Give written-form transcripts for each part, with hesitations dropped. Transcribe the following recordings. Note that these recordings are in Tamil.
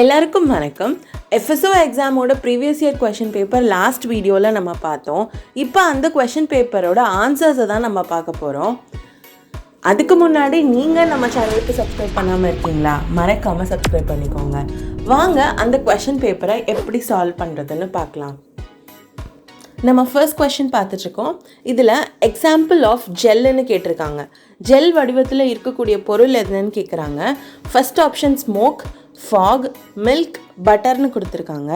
எல்லாருக்கும் வணக்கம். FSO எக்ஸாமோட previous year question paper last வீடியோவில் நம்ம பார்த்தோம். இப்போ அந்த கொஷின் பேப்பரோட ஆன்சர்ஸை தான் நம்ம பார்க்க போகிறோம். அதுக்கு முன்னாடி நீங்கள் நம்ம சேனலுக்கு சப்ஸ்கிரைப் பண்ணாமல் இருக்கீங்களா? மறக்காமல் சப்ஸ்கிரைப் பண்ணிக்கோங்க. வாங்க அந்த கொஷின் பேப்பரை எப்படி சால்வ் பண்ணுறதுன்னு பார்க்கலாம். நம்ம ஃபர்ஸ்ட் கொஷின் பார்த்துட்ருக்கோம். இதில் எக்ஸாம்பிள் ஆஃப் ஜெல்லுன்னு கேட்டிருக்காங்க. ஜெல் வடிவத்தில் இருக்கக்கூடிய பொருள் எதுன்னு கேட்குறாங்க. First option smoke, fog, milk, பட்டர்னு கொடுத்துருக்காங்க.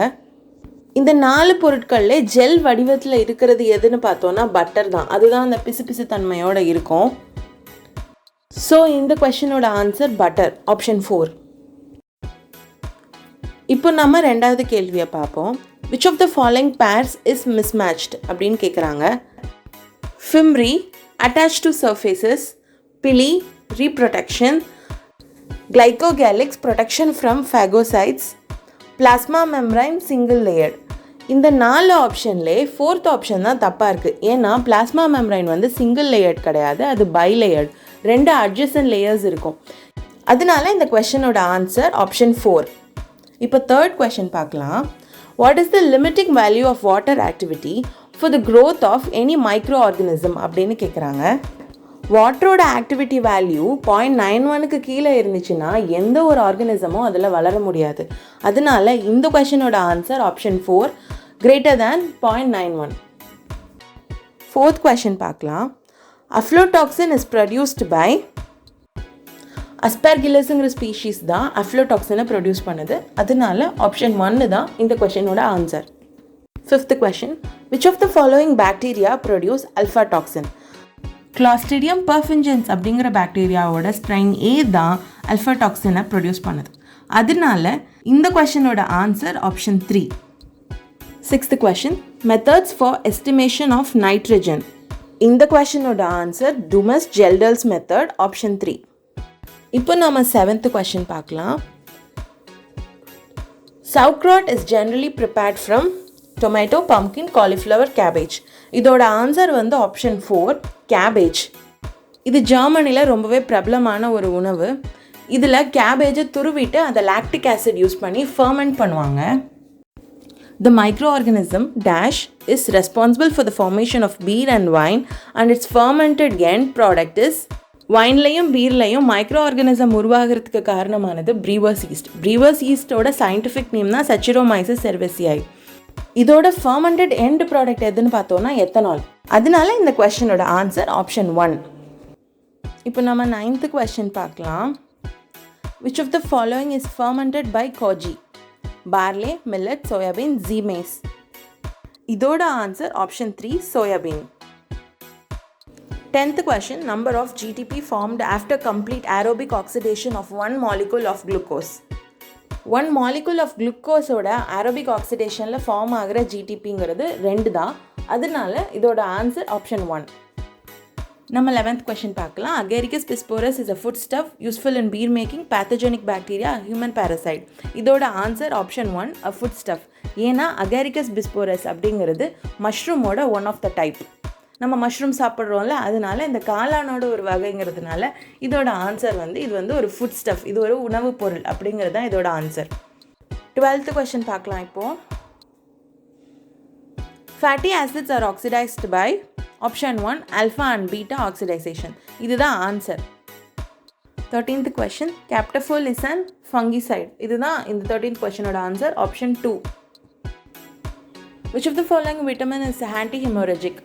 இந்த 4 பொருட்கள்லே ஜெல் வடிவத்தில் இருக்கிறது எதுன்னு பார்த்தோன்னா பட்டர் தான். அதுதான் அந்த பிசு தன்மையோடு இருக்கும். ஸோ இந்த கொஷினோட ஆன்சர் பட்டர், ஆப்ஷன் 4. இப்போ நம்ம ரெண்டாவது கேள்வியை பார்ப்போம். Which of the following pairs is mismatched அப்படின்னு கேட்குறாங்க. Fimri, attached to surfaces, pili, reprotection, glycocalyx, protection from phagocytes, plasma membrane, single layered. இந்த 4 ஆப்ஷன்லே 4th ஆப்ஷன் தான் தப்பாக இருக்குது. ஏன்னா பிளாஸ்மா மெம்ப்ரைன் வந்து சிங்கிள் லேயர்ட் கிடையாது, அது பை லேயர்ட். 2 அட்ஜசன்ட் லேயர்ஸ் இருக்கும். அதனால இந்த கொஷனோட ஆன்சர் ஆப்ஷன் 4. இப்போ தேர்ட் கொஷின் பார்க்கலாம். What is the limiting value of water activity for the growth of any microorganism அப்படின்னு கேட்குறாங்க. வாட்டரோட ஆக்டிவிட்டி வேல்யூ 0.91க்கு கீழே இருந்துச்சுன்னா எந்த ஒரு ஆர்கனிசமும் அதில் வளர முடியாது. அதனால இந்த கொஷனோட answer option 4, greater than 0.91. Fourth question பார்க்கலாம். அஃப்ளோடாக்சின் இஸ் ப்ரொடியூஸ்ட் பை அஸ்பெர்கிலஸுங்கிற ஸ்பீஷீஸ் தான் அஃப்ளோடாக்சினை ப்ரொடியூஸ் பண்ணுது. அதனால ஆப்ஷன் 1 தான் இந்த கொஷினோட answer. Fifth question. Which of the following bacteria produce alphatoxin? Clostridium perfringens அப்படிங்கிற பாக்டீரியாவோட ஸ்ட்ரைன் A தான் அல்ஃபாடாக்சினை ப்ரொடியூஸ் பண்ணுது. அதனால இந்த கொஷினோட answer option 3. Sixth question. Methods for estimation of nitrogen. இந்த கொஷினோட answer Dumas Kjeldahl's method, option 3. இப்போ நம்ம 7th கொஷின் பார்க்கலாம். Sauerkraut is generally prepared from tomato, pumpkin, cauliflower, cabbage. இதோட ஆன்சர் வந்து ஆப்ஷன் 4, கேபேஜ். இது ஜெர்மனியில் ரொம்பவே பிரபலமான ஒரு உணவு. இதில் கேபேஜை துருவிட்டு அதை லாக்டிக் ஆசிட் யூஸ் பண்ணி ஃபர்மெண்ட் பண்ணுவாங்க. The microorganism dash is responsible for the formation of beer and wine and its fermented end product is. வைன்லையும் பீர்லையும் மைக்ரோ ஆர்கனிசம் உருவாகிறதுக்கு காரணமானது ப்ரீவர்ஸ் ஈஸ்ட். ப்ரீவர்ஸ் ஈஸ்டோட சயின்டிஃபிக் நேம் தான் சச்சிரோமைசஸ் செர்வேசியாய். இதோட ஃபர்மெண்டட் எண்ட் ப்ராடக்ட் எதுன்னு பார்த்தோன்னா எத்தனால். அதனால இந்த கொஷனோட ஆன்சர் ஆப்ஷன் 1. இப்போ நம்ம 9th கொஷின் பார்க்கலாம். Which of the following is fermented by koji? Barley, millet, soybean, Zea mays. இதோட answer option 3, soybean. 10th question. Number of GTP formed after complete aerobic oxidation of 1 molecule of glucose. 1 molecule of glucose ஓட aerobic oxidationல ஃபார்ம் ஆகிற GTPங்கிறது 2 தான். அதனால இதோட ஆன்சர் ஆப்ஷன் 1. நம்ம 11th question பார்க்கலாம். Agaricus bisporus is a foodstuff useful in beer making, pathogenic bacteria, human parasite. இதோட ஆன்சர் ஆப்ஷன் 1, a foodstuff. ஏன்னா Agaricus bisporus அப்படிங்கிறது மஷ்ரூமோட ஒன் ஆஃப் த டைப். நம்ம மஷ்ரூம் சாப்பிட்றோம்ல, அதனால இந்த காளானோட ஒரு வகைங்கிறதுனால இதோட ஆன்சர் வந்து இது வந்து ஒரு ஃபுட் ஸ்டஃப், இது ஒரு உணவுப் பொருள் அப்படிங்கிறது தான் இதோட ஆன்சர். 12th கொஷின் பார்க்கலாம். இப்போது fatty acids are oxidised by option 1, alpha and beta oxidation. இதுதான் answer. 13th question. Captafol is an fungicide. இதுதான் இந்த 13th கொஷினோட answer, option 2. Which of the following vitamin is anti haemorrhagic?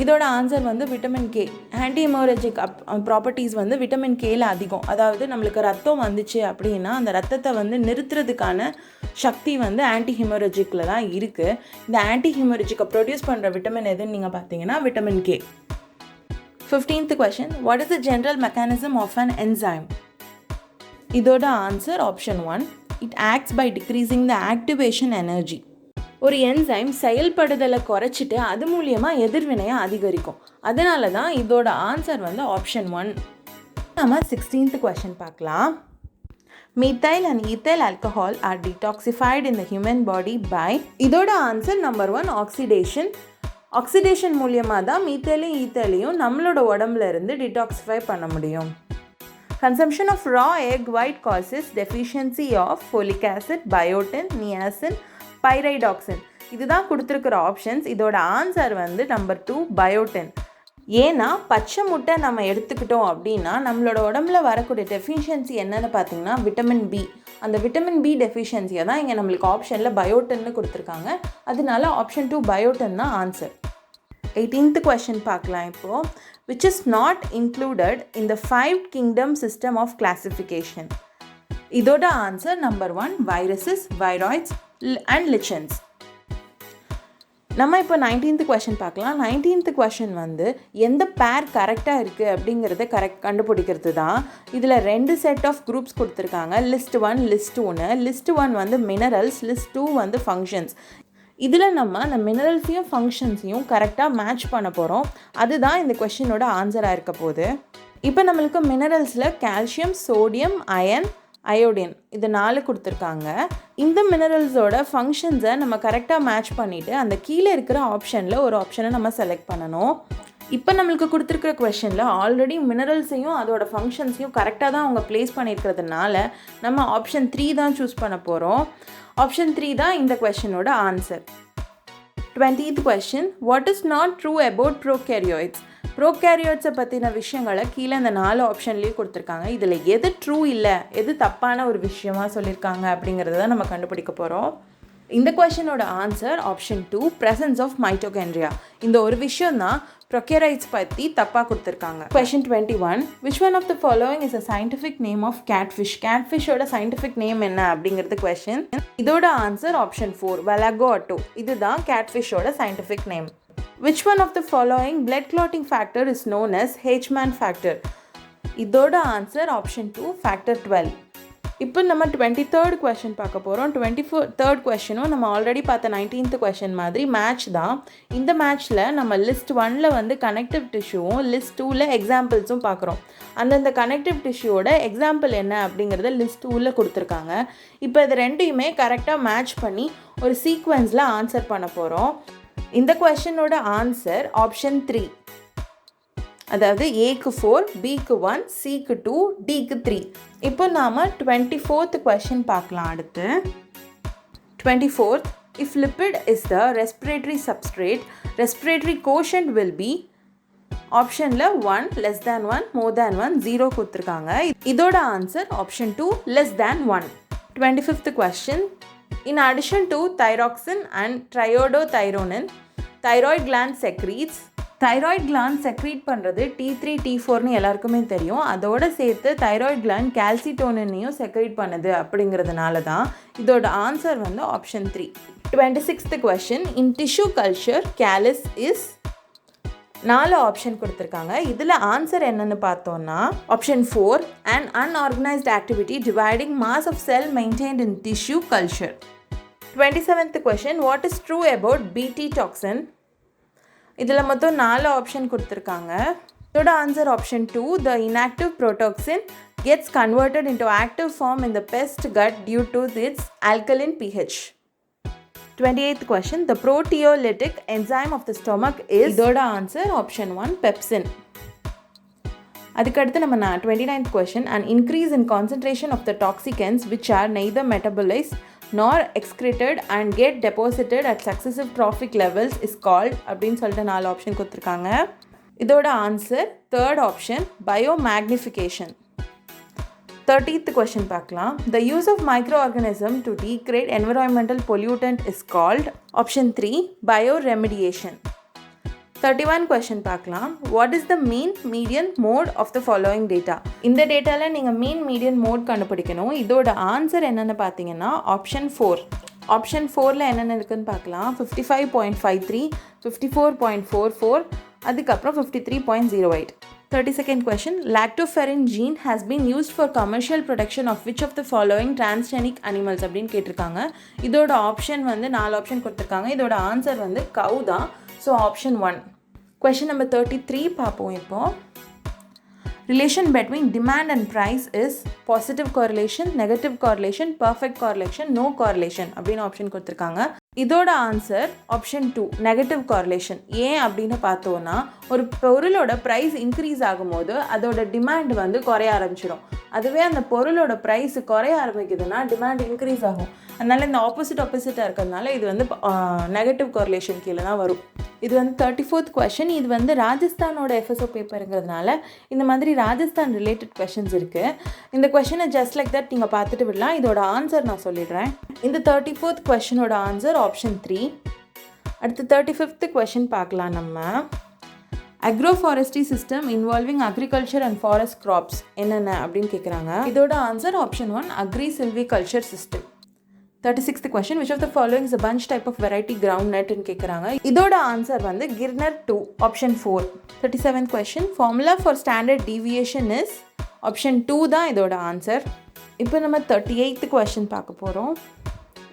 இதோட ஆன்சர் வந்து vitamin K. Anti haemorrhagic properties வந்து விட்டமின் கேல அதிகம். அதாவது நம்மளுக்கு ரத்தம் வந்துச்சு அப்படின்னா அந்த ரத்தத்தை வந்து நிறுத்துறதுக்கான சக்தி வந்து ஆன்டி ஹெமோரஜிக்கில் தான் இருக்குது. இந்த ஆன்டி ஹெமோரஜிக்கை ப்ரொடியூஸ் பண்ணுற விட்டமின் எதுன்னு நீங்கள் பார்த்தீங்கன்னா vitamin K. 15th question. What is the general mechanism of an enzyme? இதோட answer option 1, it acts by decreasing the activation energy. ஒரு என்சைம் செயல்படுதலை குறைச்சிட்டு அது மூலியமாக எதிர்வினையை அதிகரிக்கும். அதனால தான் இதோட ஆன்சர் வந்து ஆப்ஷன் 1. நம்ம 16th கொஷின் பார்க்கலாம். Methyl and ethyl alcohol are detoxified in the human body by. இதோட ஆன்சர் நம்பர் 1, ஆக்சிடேஷன். ஆக்சிடேஷன் மூலியமாக தான் மீத்தைலையும் ஈத்தைலையும் நம்மளோட உடம்புல இருந்து டிடாக்சிஃபை பண்ண முடியும். Consumption of raw egg white causes deficiency of folic acid, biotin, niacin, pyridoxine. இதுதான் கொடுத்துருக்கிற ஆப்ஷன்ஸ். இதோட ஆன்சர் வந்து நம்பர் 2 பயோட்டின். ஏன்னா பச்சை முட்டை நம்ம எடுத்துக்கிட்டோம் அப்படின்னா நம்மளோட உடம்புல வரக்கூடிய டெஃபிஷியன்சி என்னென்னு பார்த்தீங்கன்னா விட்டமின் பி. அந்த விட்டமின் பி டெஃபிஷியன்சியை தான் இங்கே நம்மளுக்கு ஆப்ஷனில் பயோட்டின்னு கொடுத்துருக்காங்க. அதனால ஆப்ஷன் 2 பயோட்டின் தான் ஆன்சர். 18th question பார்க்கலாம் இப்போது. which is not included in the 5 kingdom system of classification. இதோட answer number 1 viruses, viroids and lichens. நம்ம இப்போ 19th question பார்க்கலாம். 19th question வந்து எந்த பேர் கரெக்டாக இருக்குது அப்படிங்கிறத கண்டுபிடிக்கிறது தான். இதில் 2 செட் ஆஃப் குரூப்ஸ் கொடுத்துருக்காங்க. List 1 list 1. லிஸ்ட் 1 வந்து மினரல்ஸ், லிஸ்ட் 2 வந்து ஃபங்க்ஷன்ஸ். இதில் நம்ம அந்த மினரல்ஸையும் ஃபங்க்ஷன்ஸையும் கரெக்டாக மேட்ச் பண்ண போகிறோம். அதுதான் இந்த கொஷினோட ஆன்சராக இருக்க போகுது. இப்போ நம்மளுக்கு மினரல்ஸில் கால்சியம், சோடியம், அயன், அயோடின் இது 4 கொடுத்துருக்காங்க. இந்த மினரல்ஸோட ஃபங்க்ஷன்ஸை நம்ம கரெக்டாக மேட்ச் பண்ணிவிட்டு அந்த கீழே இருக்கிற ஆப்ஷனில் ஒரு ஆப்ஷனை நம்ம செலக்ட் பண்ணணும். இப்போ நம்மளுக்கு கொடுத்துருக்குற கொஷனில் ஆல்ரெடி மினரல்ஸையும் அதோட ஃபங்க்ஷன்ஸையும் கரெக்டாக தான் அவங்க ப்ளேஸ் பண்ணியிருக்கிறதுனால நம்ம ஆப்ஷன் 3 தான் சூஸ் பண்ண போகிறோம். ஆப்ஷன் 3 தான் இந்த கொஷனோட answer. 20th question. What is not true about prokaryotes? ப்ரோகேரியோட்ஸை பற்றின விஷயங்களை கீழே இந்த 4 ஆப்ஷன்லேயே கொடுத்துருக்காங்க. இதில் எது ட்ரூ இல்லை, எது தப்பான ஒரு விஷயமாக சொல்லியிருக்காங்க அப்படிங்கிறத தான் நம்ம கண்டுபிடிக்க போகிறோம். இந்த கொஷனோட answer option 2 presence of mitochondria. இந்த ஒரு விஷயம் தான் ப்ரோகேரியோட்ஸ் பற்றி தப்பாக கொடுத்துருக்காங்க. Question 21. which one of the following is a scientific name of catfish? catfishோட சயின்டிஃபிக் நேம் என்ன அப்படிங்கிறது கொஷின். இதோட ஆன்சர் ஆப்ஷன் 4 Valago otto. இதுதான் catfishோட scientific name. Which one of the following blood clotting factor is known as H-man factor? இதோட ஆன்சர் ஆப்ஷன் 2 factor 12. இப்போ நம்ம 23rd question பார்க்க போகிறோம். 23rd questionும் நம்ம ஆல்ரெடி பார்த்த 19th question மாதிரி மேட்ச் தான். இந்த மேட்ச்சில் நம்ம லிஸ்ட் 1ல் வந்து கனெக்டிவ் டிஷ்யூவும் லிஸ்ட் 2ல் எக்ஸாம்பிள்ஸும் பார்க்குறோம். அந்தந்த கனெக்டிவ் டிஷ்யூவோட எக்ஸாம்பிள் என்ன அப்படிங்கிறத லிஸ்ட் 2ல் கொடுத்துருக்காங்க. இப்போ இது ரெண்டையுமே கரெக்டாக மேட்ச் பண்ணி ஒரு சீக்வென்ஸில் ஆன்சர் பண்ண போகிறோம். இந்த கொஷனோட ஆன்சர் ஆப்ஷன் 3. அதாவது ஏக்கு 4, பிக்கு 1, சிக்கு 2, டிக்கு 3. இப்போ நாம் 24th question பார்க்கலாம். அடுத்து 24th. if lipid is the respiratory substrate, respiratory quotient will be ஆப்ஷனில் 1 less than 1, more than 1, 0 கொடுத்துருக்காங்க. இதோட answer option 2 less than 1. 25th question. In addition to thyroxine and triiodothyronin, thyroid gland secretes. thyroid gland secrete பண்ணுறது T3, T4னு எல்லாருக்குமே தெரியும். அதோட சேர்த்து thyroid gland calcitoninனையும் secrete பண்ணுது அப்படிங்கிறதுனால தான் இதோட ஆன்சர் வந்து option 3. 26th question. in tissue culture, callus is 4 option கொடுத்துருக்காங்க. இதில் ஆன்சர் என்னென்னு பார்த்தோன்னா option 4 an unorganized activity dividing mass of cell maintained in tissue culture. 27th question. what is true about Bt toxin? இதில் மொத்தம் 4 ஆப்ஷன் கொடுத்துருக்காங்க. இதோட answer option 2 the inactive protoxin gets converted into active form in the pest gut due to its alkaline pH. 28th question. the proteolytic enzyme of the stomach is. இதோட ஆன்சர் ஆப்ஷன் 1 pepsin. அதுக்கடுத்து நம்ம 29th question. an increase in concentration of the toxicants which are neither metabolized nor excreted and get deposited at successive trophic levels is called அப்படின்னு சொல்லிட்டு 4 ஆப்ஷன் கொடுத்துருக்காங்க. இதோட answer 3rd option biomagnification. 30th question பார்க்கலாம். the use of microorganism to degrade environmental pollutant is called option 3 bioremediation. 31 question பார்க்கலாம். what is the mean median mode of the following data? இந்த டேட்டாவில் நீங்கள் மீன் மீடியன் மோட் கண்டுபிடிக்கணும். இதோட ஆன்சர் என்னென்னு பார்த்தீங்கன்னா ஆப்ஷன் 4. ஆப்ஷன் 4ல் என்னென்ன இருக்குதுன்னு பார்க்கலாம். 55.53, 54.44, அதுக்கப்புறம் 53.08. 32nd question. lactoferrin gene has been used for commercial production of which of the following transgenic animals அப்படின்னு கேட்டிருக்காங்க. இதோட ஆப்ஷன் வந்து 4 ஆப்ஷன் கொடுத்துருக்காங்க. இதோட ஆன்சர் வந்து கவு தான். So option 1. question number 33 பார்ப்போம். இப்போ relation between demand and price is positive correlation, negative correlation, perfect correlation, no correlation அப்படின்னு ஆப்ஷன் கொடுத்துருக்காங்க. இதோட ஆன்சர் ஆப்ஷன் 2 நெகட்டிவ் கார்லேஷன். ஏன் அப்படின்னு பார்த்தோன்னா, ஒரு பொருளோட ப்ரைஸ் இன்க்ரீஸ் ஆகும்போது அதோட டிமாண்ட் வந்து குறைய ஆரம்பிச்சிடும். அதுவே அந்த பொருளோட ப்ரைஸ் குறைய ஆரம்பிக்குதுன்னா டிமாண்ட் இன்க்ரீஸ் ஆகும். அதனால் இந்த ஆப்போசிட்டாக இருக்கிறதுனால இது வந்து நெகட்டிவ் கார்லேஷன் கீழே தான் வரும். இது வந்து 34th கொஷின். இது வந்து ராஜஸ்தானோட எஃப்எஸ்ஓ பேப்பருங்கிறதுனால இந்த மாதிரி ராஜஸ்தான் ரிலேட்டட் கொஷின்ஸ் இருக்குது. இந்த கொஷினை ஜஸ்ட் லைக் தட் நீங்கள் பார்த்துட்டு விடலாம். இதோட ஆன்சர் நான் சொல்லிடுறேன். இந்த 34th கொஷினோட ஆன்சர் ஆப்ஷன் 3. அடுத்து 35th கொஷின் பார்க்கலாம். நம்ம agroforestry system involving agriculture and forest crops என்னென்ன அப்படின்னு கேட்குறாங்க. இதோட answer option 1 agri silviculture system. 36th question which of the following is a bunch type of variety groundnut ன்னு கேட்குறாங்க. இதோட ஆன்சர் வந்து Girnar 2 option 4. 37th question formula for standard deviation is option 2 தான் இதோட ஆன்சர். இப்போ நம்ம 38th கொஷின் பார்க்க போகிறோம்.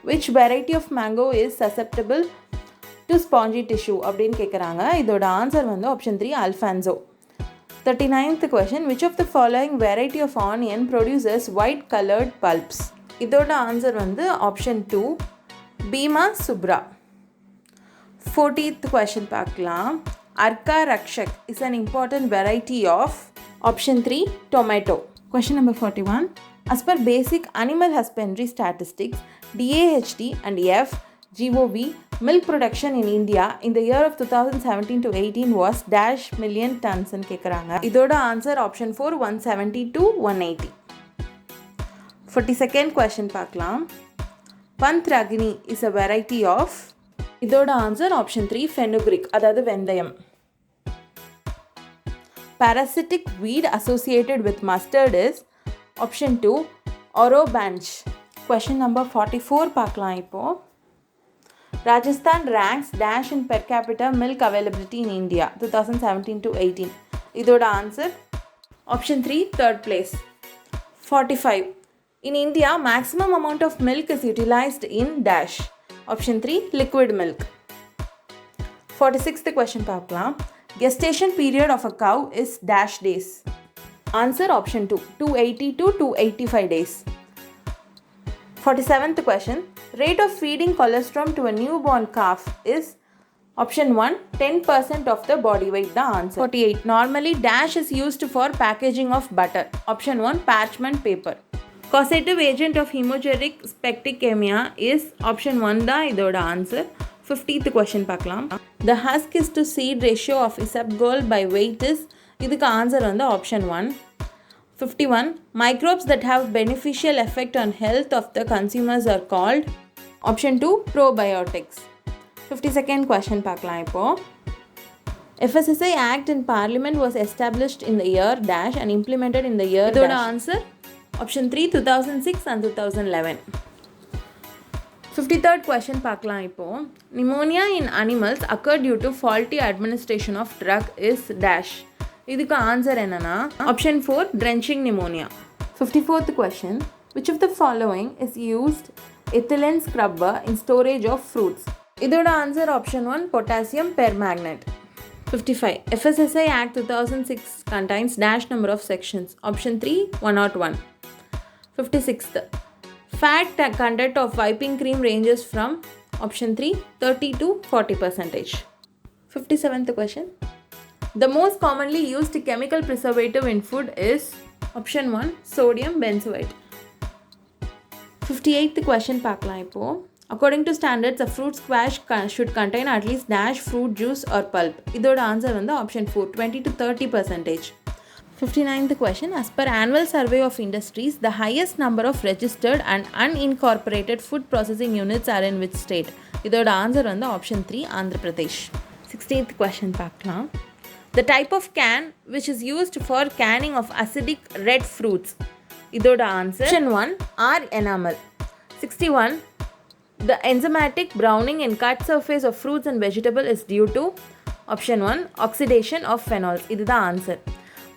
which variety of mango is susceptible to spongy tissue அப்படின்னு கேட்குறாங்க. இதோட ஆன்சர் வந்து option 3 Alphonso. 39th question which of the following variety of onion produces white colored pulps? இதோட ஆன்சர் வந்து option 2 Bhima Shubhra. 40th question பார்க்கலாம். Arka Rakshak is an important variety of option 3 tomato. Question number 41. As per basic animal husbandry statistics, DAHD and FGOV, milk production in India in the year of 2017 to 18 was dash million tons ன்னு கேட்குறாங்க. இதோட answer option 4 170 to 180. 42nd question பார்க்கலாம். பந்த்ராகினி இஸ் அ வெரைட்டி ஆஃப். இதோட ஆன்சர் ஆப்ஷன் 3 ஃபெனுக்ரிக், அதாவது வெந்தயம். parasitic weed associated with mustard is option 2 orobanche. question number 44 பார்க்கலாம். இப்போ Rajasthan ranks dash in per capita milk availability in India 2017 to 18. இதோட answer option 3 third place. 45. In India, maximum amount of milk is utilized in dash. Option 3 liquid milk. 46th question பார்க்கலாம். Gestation period of a cow is dash days. Answer option 2 280 to 285 days. 47th question. Rate of feeding colostrum to a newborn calf is option 1 10% of the body weight. The answer. 48. Normally dash is used for packaging of butter. Option 1 parchment paper. Causative agent of hemogeric specticemia is option 1 தான் இதோட ஆன்சர். 50th question பார்க்கலாம். The husk is to seed ratio of isabgol by weight is. இதுக்கு ஆன்சர் வந்து option 1. 51. Microbes that have beneficial effect on health of the consumers are called option 2 probiotics. 52nd question பார்க்கலாம். இப்போ FSSAI Act in Parliament was established in the year dash and implemented in the year. இதோட answer option 3 2006 and 2011. 53rd question பார்க்கலாம். இப்போ pneumonia in animals occur due to faulty administration of drug is dash. இதுக்கு ஆன்சர் என்னன்னா option 4 drenching pneumonia. 54th question. Which of the following is used ethylene scrubber in storage of fruits? இதோட answer option 1 potassium permanganate. 55. FSSAI Act 2006 contains dash number of sections. Option 3 101. 56th. Fat content of wiping cream ranges from option 3 30 to 40%. 57th question. The most commonly used chemical preservative in food is option 1 sodium benzoate. 58th question பார்க்கலாம். இப்போ according to standards a fruit squash should contain at least dash fruit juice or pulp. இதோட ஆன்சர் வந்து option 4 20 to 30%. 59th question. As per annual survey of industries, the highest number of registered and unincorporated food processing units are in which state? இதோட ஆன்சர் வந்து option 3 Andhra Pradesh. 16th question பார்க்கலாம். The type of can which is used for canning of acidic red fruits. இதோட answer option 1 R enamel. 61. The enzymatic browning in cut surface of fruits and vegetable is due to option 1 oxidation of phenols. இதுதான் answer.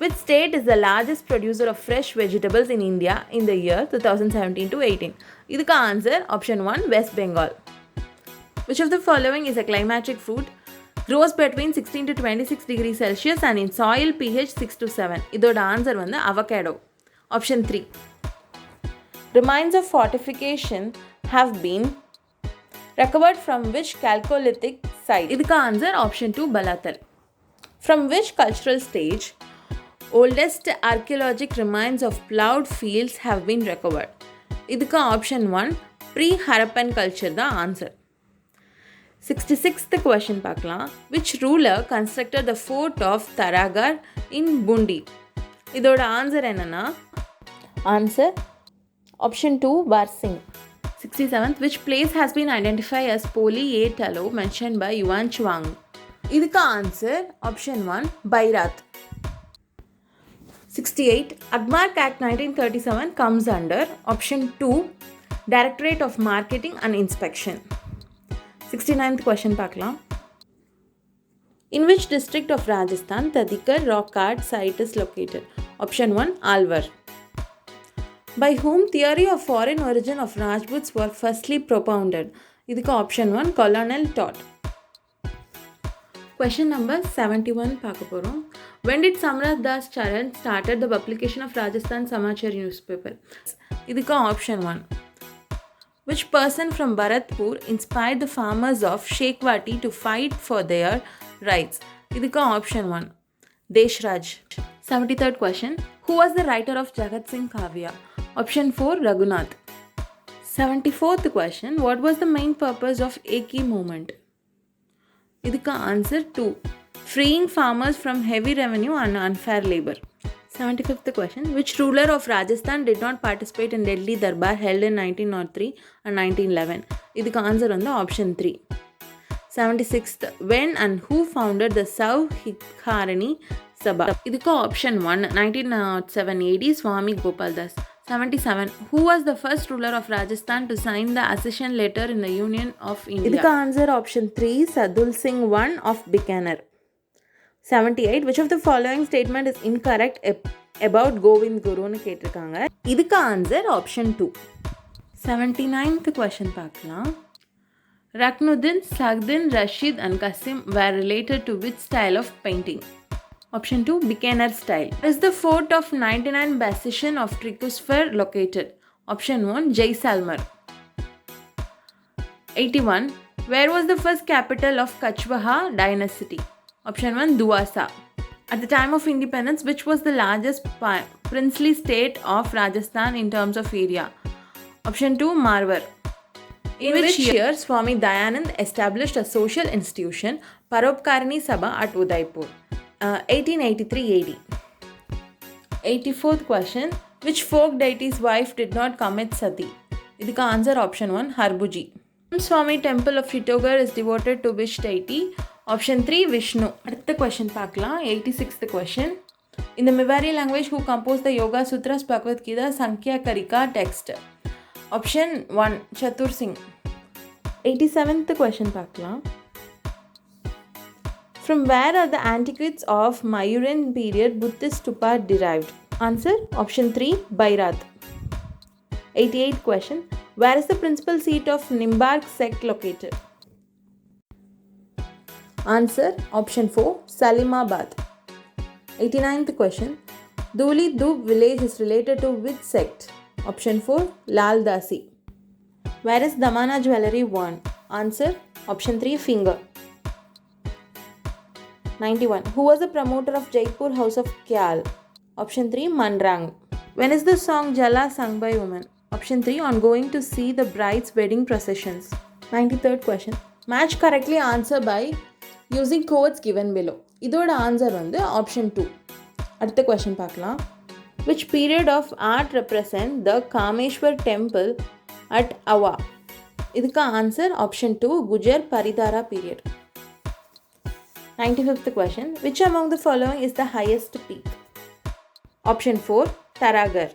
Which state is the largest producer of fresh vegetables in India in the year 2017 to 18? இதுக்கு answer option 1 West Bengal. Which of the following is a climatic fruit? Grows between 16 to 26 degrees Celsius and in soil pH 6 to 7. இதோட ஆன்சர் வந்து avocado. Option 3. Remains of fortification have been recovered from which Chalcolithic site? இதுக்கு answer option 2 Balathal. From which cultural stage oldest archaeologic remains of plowed fields have been recovered? இதுக்கு ஆப்ஷன் 1 pre-Harappan culture தான் ஆன்சர். 66th question பார்க்கலாம். Which ruler constructed the fort of Taragar in Bundi? இதோட ஆன்சர் என்னன்னா answer option 2 Barsing. 67th, which place has been identified as Poli A Talo mentioned by Yuan Chuang? இதுக்கு answer option 1 Bairat. 68, Agmark Act 1937 comes under option 2 Directorate of Marketing and Inspection. 69th question பார்க்கலாம். In which district of Rajasthan the Dikar rock art site is located? Option 1 Alwar. By whom theory of foreign origin of Rajputs were firstly propounded? இதுக்கு option 1 Colonel Todd. Question number 71 பார்க்க போகிறோம். When did Samrat Das Charan started the publication of Rajasthan Samachar newspaper? இதுக்கு option 1. Which person from Bharatpur inspired the farmers of Shekhwati to fight for their rights? இதுக்கு option 1. Deshraj. 73rd question. Who was the writer of Jagat Singh Kavya? Option 4 Raghunath. 74th question. What was the main purpose of Eki movement? இதுக்கு answer 2. Freeing farmers from heavy revenue and unfair labor. 75th question. Which ruler of Rajasthan did not participate in Delhi Darbar held in 1903 and 1911? இதுக்கு ஆன்சர் வந்து option 3. 76th. When and who founded the Sauhikharani Sabha? இதுக்கு option 1 1907 AD Swami Gopal Das. 77. Who was the first ruler of Rajasthan to sign the accession letter in the Union of India? இதுக்கு answer option 3 Sadul Singh I of Bikaner. 78. Which of the following statement is incorrect about Govind Guruன்னு கேட்டிருக்காங்க? இதுக்கு ஆன்சர் ஆப்ஷன் 2. 79th question பார்க்கலாம். Raknuddin, Saghdin, Rashid and Qasim were related to which style of painting? Option 2 Bikaner style. Where is the fort of 99 Bastion of Trikusfer located? Option 1 Jaisalmer. 81. Where was the first capital of Kachwaha dynasty? Option 1 Duasa. At the time of independence, which was the largest princely state of Rajasthan in terms of area? Option 2 Marwar. In which year Swami Dayanand established a social institution, Paropkarani Sabha at Udaipur? 1883 AD. 84th question. Which folk deity's wife did not commit sati? இதுக்கு answer option 1 Harbuji. Swami temple of Chittorgarh is devoted to which deity? Option 3 Vishnu. அடுத்த question பார்க்கலாம். 86th question. In the Mevari language, who composed the Yoga Sutras, Bhagavad Gita, Sankhya Karika text? Option 1 Chatur Singh. 87th question பார்க்கலாம். From where are the antiquities of Mayuran period Buddhist stupa derived? Answer option 3 Bairat. 88th question. Where is the principal seat of Nimbark sect located? Answer option 4 Salimabad. 89th question. Duli Dub village is related to which sect? Option 4 Lal Dasi. Where is Damana jewellery worn? Answer option 3 Finger. 91. Who was the promoter of Jaipur House of Kyal? Option 3 Manrang. When is the song Jala sung by women? Option 3 on going to see the bride's wedding processions. 93rd question. Match correctly answer by using codes given below. இதோட ஆன்சர் வந்து ஆப்ஷன் 2. அடுத்த கொஸ்டின் பார்க்கலாம். Which period of art represent the Kameshwar temple at Awa? இதுக்கு answer option 2 Gujar Paridhara period. 95th question. Which among the following is the highest peak? Option 4 Taragar.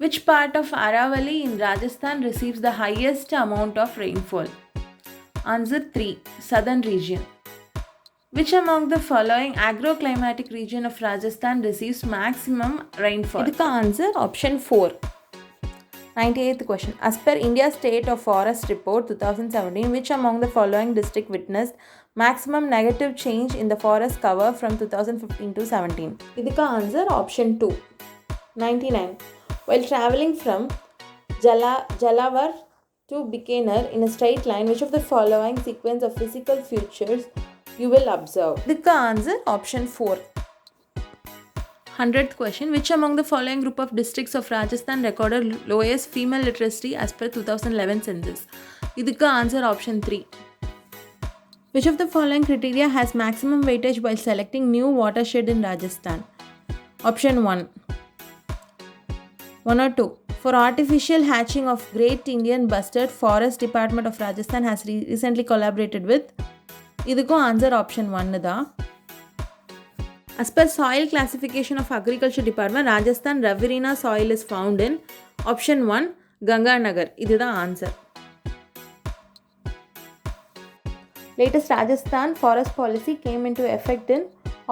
Which part of Aravalli in Rajasthan receives the highest amount of rainfall? Answer 3 Southern region. Which among the following agroclimatic region of Rajasthan receives maximum rainfall? இதுக்கு answer option 4. 98th question. As per India State of Forest Report 2017, which among the following district witnessed maximum negative change in the forest cover from 2015 to 17? இதுக்கு answer option 2. 99. While travelling from Jalawar to beginner in a straight line, which of the following sequence of physical features you will observe? The answer option 4. 100th question. Which among the following group of districts of Rajasthan recorded lowest female literacy as per 2011 census? Idhukku answer option 3. Which of the following criteria has maximum weightage while selecting new watershed in Rajasthan? Option 1. 1 or 2. For artificial hatching of Great Indian Bustard, Forest Department of Rajasthan has recently collaborated with. Idhukku answer option 1 da. As per soil classification of Agriculture Department, Rajasthan Ravirina soil is found in option 1 Ganganagar. This is the answer. Latest Rajasthan forest policy came into effect in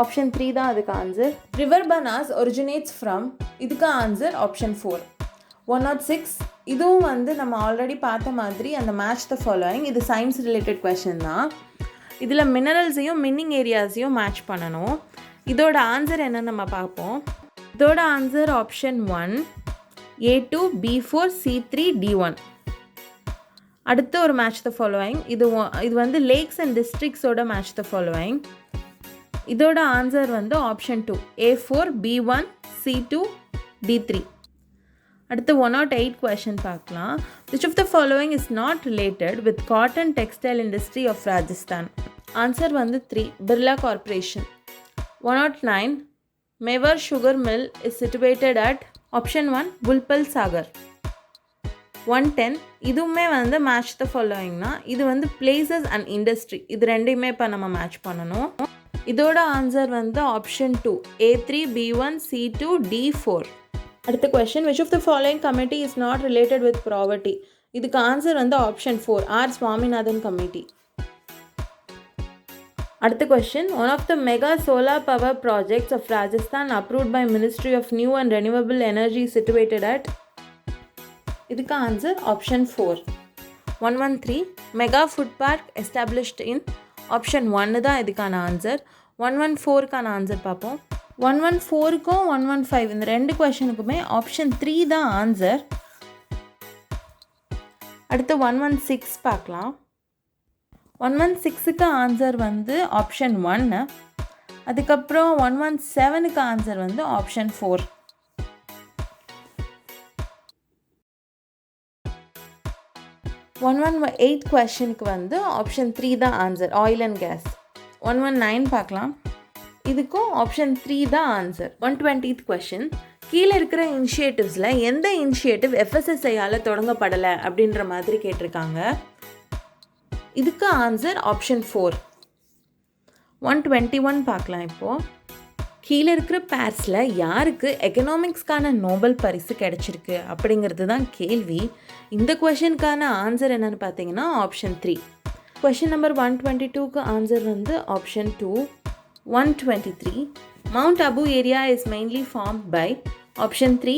option 3 da adukku answer. River Banas originates from. Idhukku answer option 4. 106. இதுவும் வந்து நம்ம ஆல்ரெடி பார்த்த மாதிரி அந்த மேட்ச் த ஃபாலோயிங். இது சயின்ஸ் ரிலேட்டட் கொஷின் தான். இதில் மினரல்ஸையும் மின்னிங் ஏரியாஸையும் மேட்ச் பண்ணணும். இதோட ஆன்சர் என்னன்னு நம்ம பார்ப்போம். இதோட answer option 1 A2 B4 C3 D1. அடுத்த ஒரு மேட்ச் த ஃபாலோயிங். இது வந்து லேக்ஸ் அண்ட் டிஸ்ட்ரிக்ஸோட மேட்ச் த ஃபாலோயிங். இதோட ஆன்சர் வந்து option 2 A4 B1 C2 D3. அடுத்து 108 கொஷின் பார்க்கலாம். Which of the following is not related with cotton textile industry of Rajasthan? Answer வந்து 3 Birla Corporation. 109. Mewar Sugar Mill is situated at option 1 Bulpal Sagar. 110. இதுவுமே வந்து மேட்ச் த ஃபாலோயிங்னா இது வந்து பிளேசஸ் அண்ட் இண்டஸ்ட்ரி. இது ரெண்டையுமே இப்போ நம்ம மேட்ச் பண்ணணும். இதோட ஆன்சர் வந்து option 2 A3 B1 C2 D4. அடுத்த question. Which of the following committee is not related with poverty? இதுக்கு ஆன்சர் வந்து ஆப்ஷன் 4 R Swaminathan Committee. அடுத்த question. One of the mega solar power projects of Rajasthan approved by Ministry of New and Renewable Energy situated at. இதுக்கு answer option 4. 113. Mega food park established இன் ஆப்ஷன் 1 தான் இதுக்கான ஆன்சர். 114க்கான ஆன்சர் பார்ப்போம். 114க்கும் 115 இந்த ரெண்டு கொஷனுக்குமே ஆப்ஷன் 3 தான் ஆன்சர். அடுத்து 116 பார்க்கலாம். 116க்கு ஆன்சர் வந்து ஆப்ஷன் 1. அதுக்கப்புறம் 117க்கு ஆன்சர் வந்து ஆப்ஷன் 4. 118 கொஷனுக்கு வந்து ஆப்ஷன் 3 தான் ஆன்சர் ஆயில் அண்ட் கேஸ். 119 பார்க்கலாம். இதுக்கும் ஆப்ஷன் 3 தான் ஆன்சர். 120th question. கீழே இருக்கிற இனிஷியேட்டிவ்ஸில் எந்த இனிஷியேட்டிவ் FSSAயால் தொடங்கப்படலை அப்படின்ற மாதிரி கேட்டிருக்காங்க. இதுக்கு ஆன்சர் ஆப்ஷன் 4. 121 பார்க்கலாம். இப்போது கீழே இருக்கிற பேர்ஸில் யாருக்கு எக்கனாமிக்ஸ்க்கான நோபல் பரிசு கிடச்சிருக்கு அப்படிங்கிறது தான் கேள்வி. இந்த கொஷனுக்கான ஆன்சர் என்னென்னு பார்த்தீங்கன்னா ஆப்ஷன் 3. கொஷின் நம்பர் 122க்கு ஆன்சர் வந்து option 2. 123. Mount Abu area is mainly formed by option 3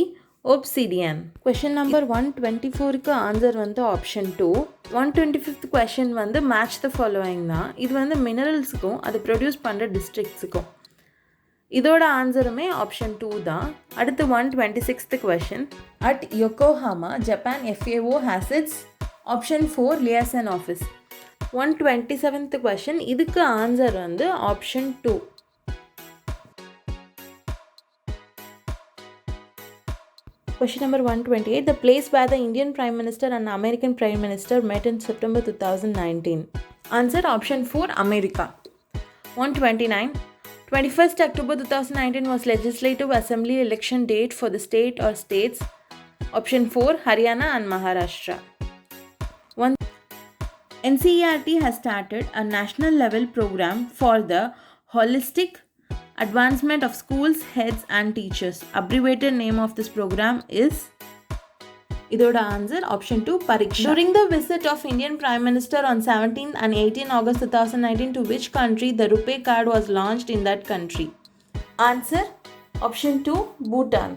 obsidian. Question number 124க்கு answer வந்து ஆப்ஷன் 2. 125th கொஷின் வந்து மேட்ச் த ஃபாலோயிங் தான். இது வந்து மினரல்ஸுக்கும் அது ப்ரொடியூஸ் பண்ணுற டிஸ்ட்ரிக்ட்ஸுக்கும். இதோட ஆன்சருமே ஆப்ஷன் 2 தான். அடுத்து 126th question. At Yokohama Japan FAO has its option 4 liaison office. 127th question. இதுக்கு ஆன்சர் வந்து option 2. Question number 128. The place where the Indian Prime Minister and American Prime Minister met in September 2019. Answer option 4 America. 129. 21st October 2019 was Legislative Assembly election date for the state or states. Option 4 Haryana and Maharashtra. 1. NCERT has started a national level program for the holistic advancement of schools, heads and teachers. Abbreviated name of this program is. இதோட answer option 2 பரீட்சா. During the visit of Indian Prime Minister on 17th and 18th August 2019 to which country the RuPay card was launched in that country? Answer option 2 Bhutan.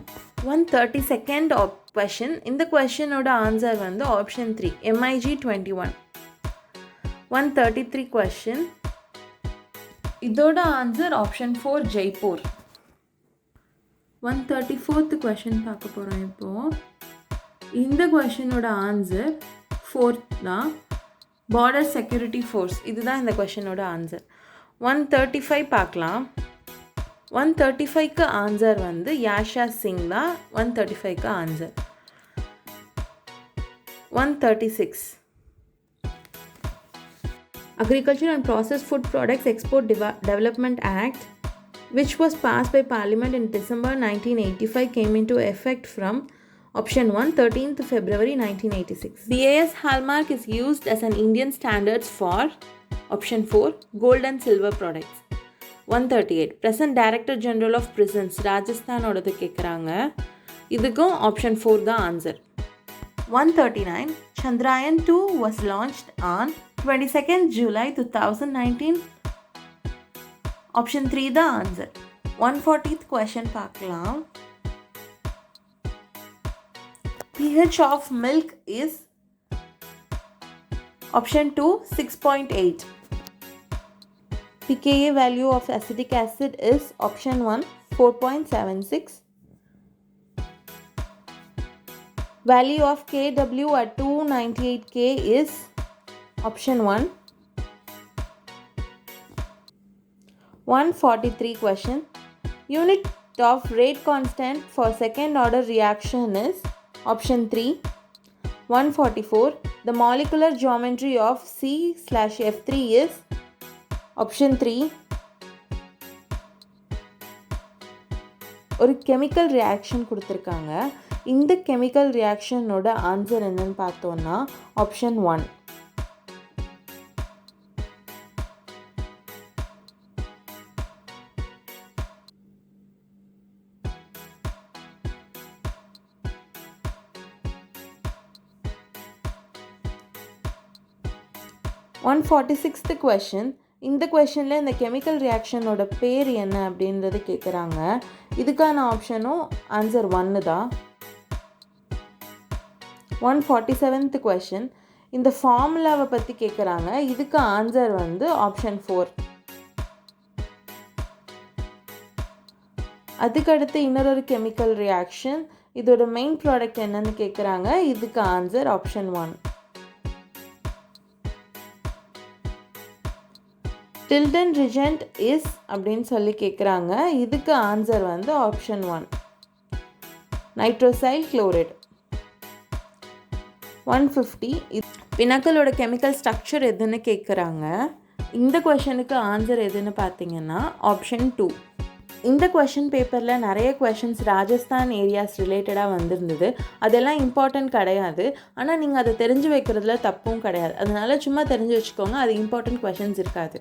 132nd question. இந்த questionோட ஆன்சர் வந்து ஆப்ஷன் 3 MIG 21. 133 question. இதோட answer option 4 Jaipur. 134th question பார்க்க போகிறோம் இப்போது. இந்த கொஷினோட ஆன்சர் 4 பார்டர் செக்யூரிட்டி ஃபோர்ஸ். இதுதான் இந்த கொஷனோட ஆன்சர். 135 பார்க்கலாம். 135க்கு ஆன்சர் வந்து யாஷா சிங் தான் 135க்கு answer. 136 Agriculture and Processed Food Products Export Development Act, which was passed by Parliament in December 1985, came into effect from option 1, 13th February 1986. BIS hallmark is used as an Indian standards for option 4, gold and silver products. 138 Present Director General of Prisons, Rajasthan ஓடது கேட்குறாங்க. இதுக்கும் option 4 தான் answer. 139 Chandrayaan 2 was launched on 22nd July 2019. Option 3 the answer. 140th question பார்க்கலாம். pH of milk is option 2 6.8. pKa value of acetic acid is option 1 4.76. Value of Kw at 298 K is option 1. 143 question. Unit of rate constant for second order reaction is option 3. 144. The molecular geometry of C/F3 is option 3. ஒரு கெமிக்கல் ரியாக்ஷன் கொடுத்துருக்காங்க. இந்த கெமிக்கல் ரியாக்ஷனோட ஆன்சர் என்னன்னு பார்த்தோன்னா ஆப்ஷன் 1. One 146th question. இந்த கொஷனில் இந்த கெமிக்கல் ரியாக்ஷனோட பேர் என்ன அப்படின்றது கேட்குறாங்க. இதுக்கான ஆப்ஷனும் ஆன்சர் 1 தான். 147th question. இந்த ஃபார்முலாவை பற்றி கேட்குறாங்க. இதுக்கு ஆன்சர் வந்து ஆப்ஷன் 4. அதுக்கடுத்து இன்னொரு கெமிக்கல் ரியாக்ஷன், இதோட மெயின் ப்ராடக்ட் என்னன்னு கேட்குறாங்க. இதுக்கு answer option 1. Tilden reagent is அப்படின்னு சொல்லி கேட்குறாங்க. இதுக்கு ஆன்சர் வந்து ஆப்ஷன் 1 நைட்ரோசைல் குளோரைடு. 150 பினாக்கலோட கெமிக்கல் ஸ்ட்ரக்சர் எதுன்னு கேட்குறாங்க. இந்த கொஷனுக்கு ஆன்சர் எதுன்னு பார்த்தீங்கன்னா ஆப்ஷன் 2. இந்த கொஷின் பேப்பரில் நிறைய கொஷின்ஸ் ராஜஸ்தான் ஏரியாஸ் ரிலேட்டடாக வந்திருந்தது. அதெல்லாம் இம்பார்ட்டன்ட் கிடையாது, ஆனால் நீங்கள் அதை தெரிஞ்சு வைக்கிறதுல தப்பும் கிடையாது. அதனால் சும்மா தெரிஞ்சு வச்சுக்கோங்க, அது இம்பார்ட்டன்ட் கொஷின்ஸ் இருக்காது.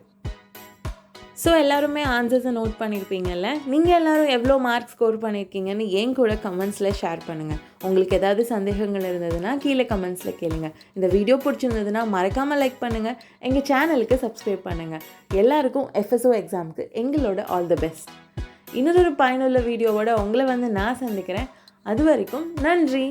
ஸோ எல்லாருமே ஆன்சர்ஸை நோட் பண்ணியிருப்பீங்கல்ல. நீங்கள் எல்லோரும் எவ்வளோ மார்க் ஸ்கோர் பண்ணியிருக்கீங்கன்னு என் கூட கமெண்ட்ஸில் ஷேர் பண்ணுங்கள். உங்களுக்கு ஏதாவது சந்தேகங்கள் இருந்ததுன்னா கீழே கமெண்ட்ஸில் கேளுங்க. இந்த வீடியோ பிடிச்சிருந்ததுன்னா மறக்காமல் லைக் பண்ணுங்கள், எங்கள் சேனலுக்கு சப்ஸ்கிரைப் பண்ணுங்கள். எல்லாருக்கும் FSO எக்ஸாமுக்கு எங்களோட ஆல் தி பெஸ்ட். இன்னொரு பயனுள்ள வீடியோவோட உங்களை வந்து நான் சந்திக்கிறேன். அது வரைக்கும் நன்றி.